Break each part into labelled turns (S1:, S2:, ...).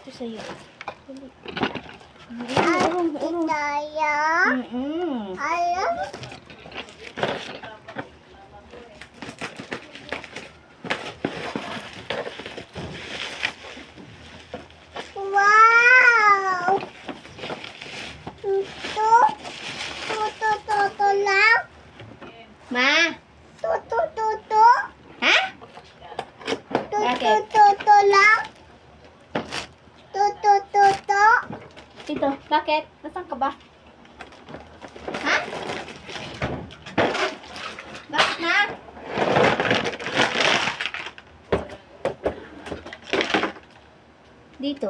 S1: Ito sa'yo. Dali.
S2: Ate tayo. Alam. Wow! Tuto lang.
S1: Ma?
S2: Tuto.
S1: Ha? Bakit?
S2: Tuto lang. Tuto.
S1: Dito. Bakit? Nasaan ka ba? Ha? Bakit na? Dito.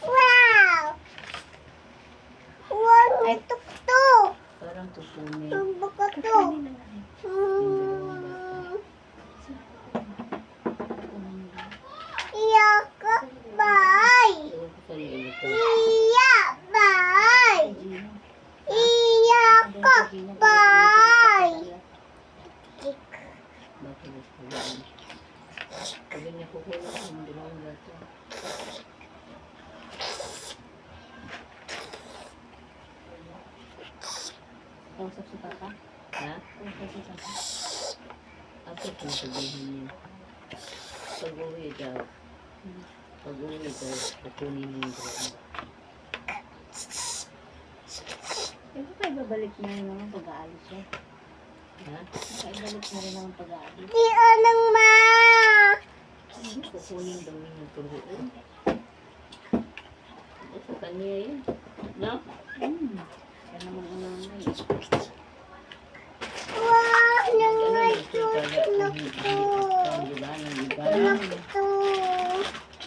S2: Wow! Wow,
S1: Ay.
S2: tuk-tuk.
S3: Parang tutunin.
S2: Baka to.
S1: Kakainin na natin.
S2: Iyak ka, bye.
S3: Ewan ko sa iyo ito.
S2: Iyak, bye. Iyak ka, bye.
S3: Bakit gusto mo? Sabi niya kukuha ang dalawang lato.
S1: Kausap si Papa.
S3: Ha?
S1: Kausap si Papa.
S3: Ako kung sabihin niya. Pag-uwi daw. Pag-uwi daw, kukunin mo yung dalawang.
S1: Eh, baka ibabalik na rin naman pag-aalis siya.
S3: Ha?
S1: Baka ibalik na rin naman pag-aalis.
S2: Di anong ma.
S3: Kukunin daw yung tuloy. Sa kanya yun. No?
S1: Kaya naman ang nanay.
S2: Wow, nang
S3: Ano
S2: may
S3: yung kaya kung hindi ang diba ng iba?
S2: to.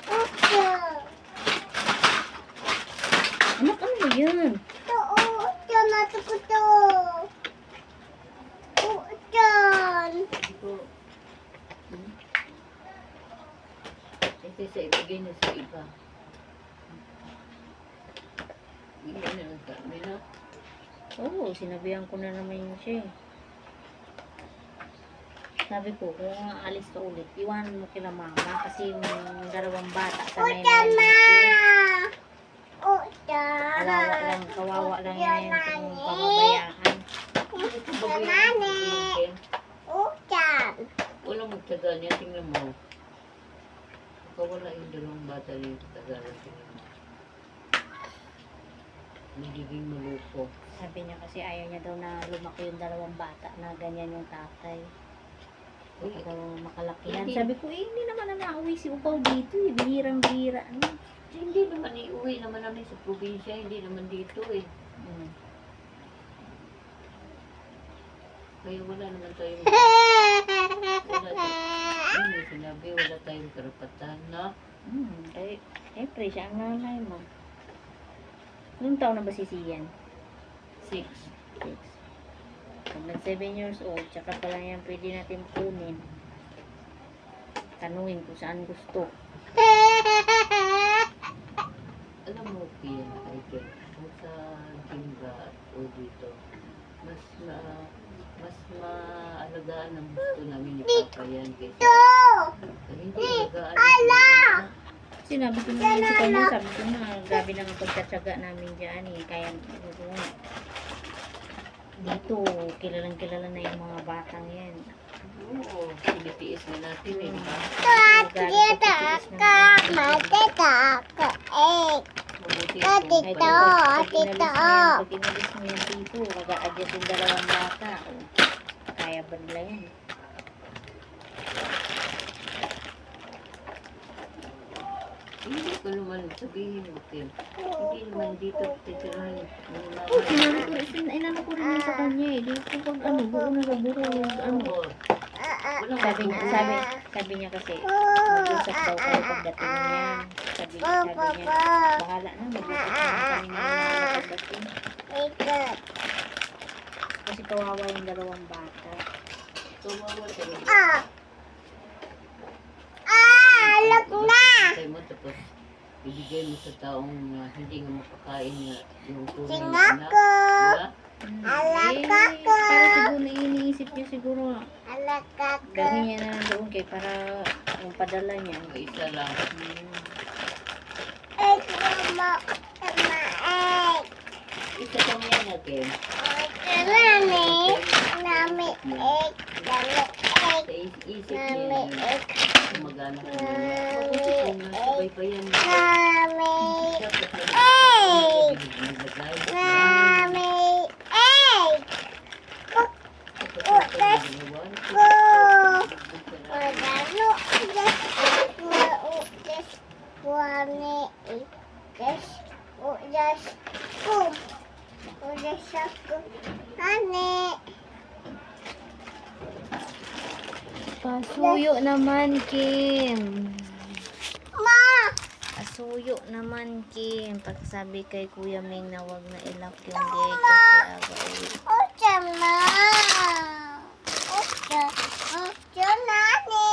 S2: Okay.
S1: Anak, ano ba yun?
S2: Ujan ato ko to. Ujan.
S3: Ito. Ito sa ibigay na sa iba. Hindi na lang kami na.
S1: Oo, sinabihan ko na naman yun siya eh. Sabi ko, kung aalis ka ulit, iwanan mo kila mama kasi yung dalawang bata sa
S2: Ujan ma. Ujan.
S1: kawawa lang yan kung pamabayaan.
S2: Ujan nani. Ujan.
S3: Walang magtaga niya, tingnan mo. Kawala yung dalawang bata rin sa Tagalog. Tingnan mo. Nagiging maluko.
S1: Sabi niya kasi ayaw niya daw na lumaki yung dalawang bata na ganyan yung tatay. Baka daw makalakihan.
S3: Hindi.
S1: Sabi ko, hindi naman na nauwi si Upaw dito eh. Bihirang-bihira. Ano?
S3: Hindi naman iuwi naman namin sa probinsya, hindi naman dito eh. Kaya wala naman tayong wala tayong sinabi, wala tayong karapatan na
S1: Eh, pre, siya ang nanay mo. Ilang taon na ba si Sian?
S3: 6.
S1: 6. Pag nag 7 years old, tsaka pa lang yan pwede natin kunin. Tanungin kung saan gusto.
S3: Alam mo, Pia, I think, kung sa Ginga o dito, mas maalagaan ang gusto namin ni Papa yan kaysa hindi alagaan.
S2: Ala!
S1: Sinabi ko naman sa kanya, sabi ko na, grabe na ang pagkatsaga namin dyan eh. Kaya, dito, kilalang-kilala na yung mga batang yan.
S3: Oo, tinitiis na natin eh, di ba?
S2: Kita ka, matita ka,
S3: Mabuti
S2: Ate
S3: kung
S2: to.
S1: Pag inalis mo yan dito, mag-a-adjust yung dalawang bata. Oh. Kaya ba nila yan?
S3: hindi ko naman sabihin mo, Tim. Hindi naman dito titirahan ng
S1: Inano ko rin yun sa kanya eh. Dito pag ano, buo na sa buro, ano. Sabi niya kasi, mag-usap daw kayo pagdating niya. Sabi niya, bahala na, mag-usap na kami na pagdating. Kasi kawawa yung dalawang bata.
S3: Tumawa talaga.
S2: Alam na.
S3: Tayo mo, tapos ibigay mo sa taong hindi nga makakain na yung tunay na
S2: Singa
S3: anak.
S2: ko.
S3: Diba?
S2: Alaka ko.
S1: Para siguro iniisip niya siguro,
S2: Alaka ko.
S1: gawin niya na lang doon kay para yung padala niya.
S3: Ang isa lang. Ken?
S2: Nani, nami egg, nami egg,
S3: Sa isip
S2: nami
S3: niya,
S2: egg,
S3: gumagana ka niya. Kung nasabay pa yan.
S2: nami
S3: Dapat na
S2: egg,
S3: nilagay.
S2: nami egg. Go. Wadano, just one egg, just boom, just ako, nani.
S1: Pasuyo naman, Kim.
S2: Ma!
S1: Pasuyo naman, Kim. Pagsabi kay Kuya Ming na wag na ilak yung gate kasi aga-uwi.
S2: Ocha na! Ocha nani!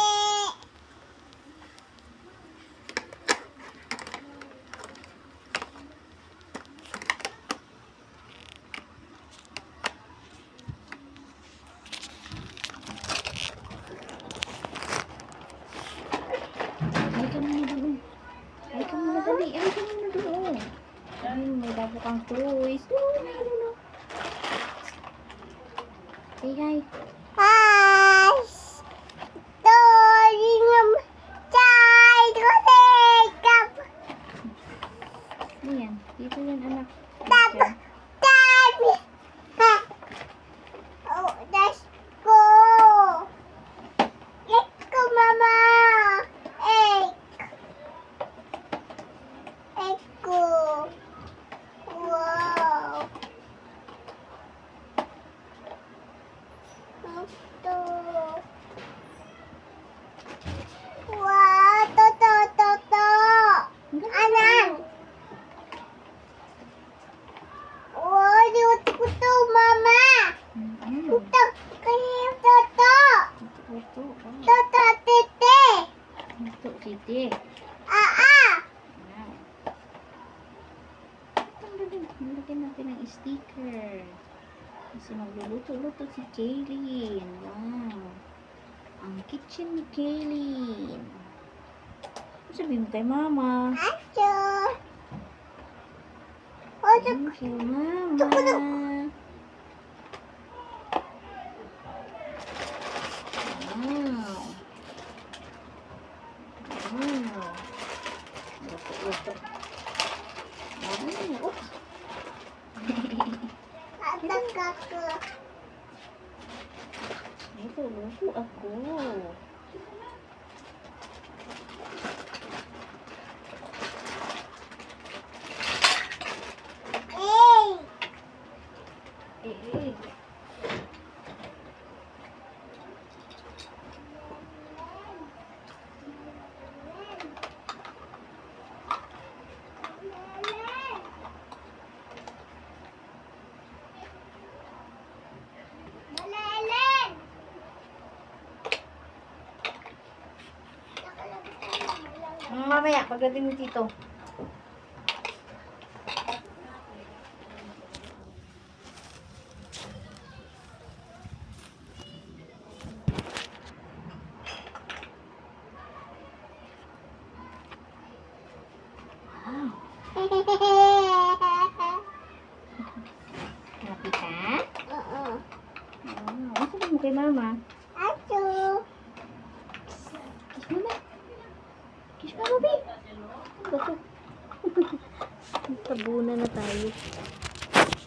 S1: Ay ka muna doon. Ay ka muna dali. Ay ka muna doon. Ay, may bago kang toys. Say hi.
S2: Hi! Toying chai cup.
S1: Ano yan? Dito yan, anak.
S2: Tap! Tap! Oh, let's go! Let's go, Mama! Egg! Let's go! Wow! Ito. Wow! To! Anan? Oh, luto ko to, Mama! Ito, kayo toto!
S1: Ito.
S2: Toto, tete!
S1: Ito, titi. Wow. Nalagyan natin ng sticker. Kasi magluluto-luto si Kaylin. Wow. Ang kitchen ni Kaylin. Sabihin mo kay Mama.
S2: Acho! Oh,
S1: Thank you, Mama. Wow. Wow. Luto-luto. Wow. Oops.
S2: atak ako.
S1: Ito, luto ako.
S2: Hey!
S1: Eh.
S2: Malelen!
S1: Mamaya, pagdating ni Tito. Wow. Happy ka?
S2: Oo.
S1: Wow. Ano sabihin mo kay Mama?
S2: Acho!
S1: Kiss Mama. Kiss Mama, babe. Ano ba to? Tabunan na tayo.